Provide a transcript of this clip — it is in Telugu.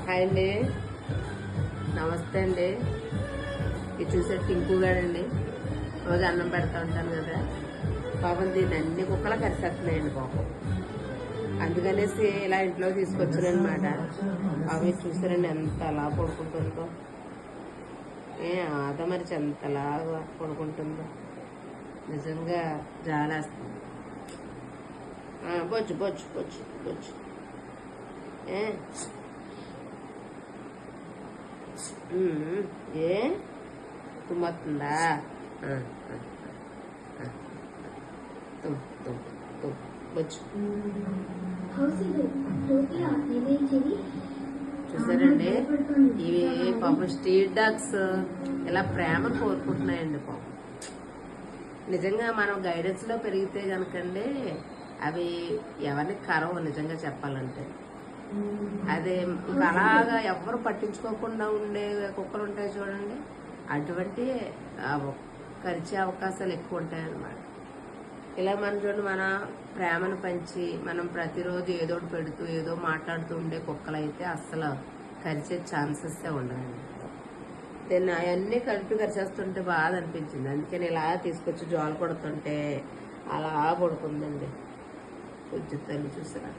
హాయ్ అండి, నమస్తే అండి. ఇది చూసే టింకు గాడండి. రోజు అన్నం పెడతా ఉంటాను కదా, పాపం దీన్ని అన్ని కుక్కలు కరిసేస్తున్నాయండి పాపం. అందుకనేసి ఇలా ఇంట్లో తీసుకొచ్చానమాట. అవి చూసారండి ఎంత అలా పడుకుంటుందో. ఆద మరి ఎంతలా పడుకుంటుందో, నిజంగా జాలేస్తుంది. బొచ్చు బొచ్చు బొచ్చు బొచ్చు ఏ తుమ్మతుందా? బొచ్చు చూసారండి, ఇవి పాపం స్ట్రీట్ డాగ్స్ ఇలా ప్రేమను కోరుకుంటున్నాయండి పాపం. నిజంగా మనం గైడెన్స్ లో పెరిగితే కనుకండి అవి ఎవరిని కరవు నిజంగా చెప్పాలంటే. అదే ఇంకా అలాగా ఎవరు పట్టించుకోకుండా ఉండే కుక్కలు ఉంటాయి చూడండి, అటువంటి కరిచే అవకాశాలు ఎక్కువ ఉంటాయన్నమాట. ఇలా మన చూడండి, మన ప్రేమను పంచి మనం ప్రతిరోజు ఏదో పెడుతూ ఏదో మాట్లాడుతూ ఉండే కుక్కలు అయితే అస్సలు కరిచే ఛాన్సెస్ ఉండదండి. దీన్ని అవన్నీ కలిపి కరిచేస్తుంటే బాధ అనిపించింది. అందుకని ఇలా తీసుకొచ్చి జోలు కొడుతుంటే అలా పడుకుందండి. కొంచెం తల్లి చూసారా.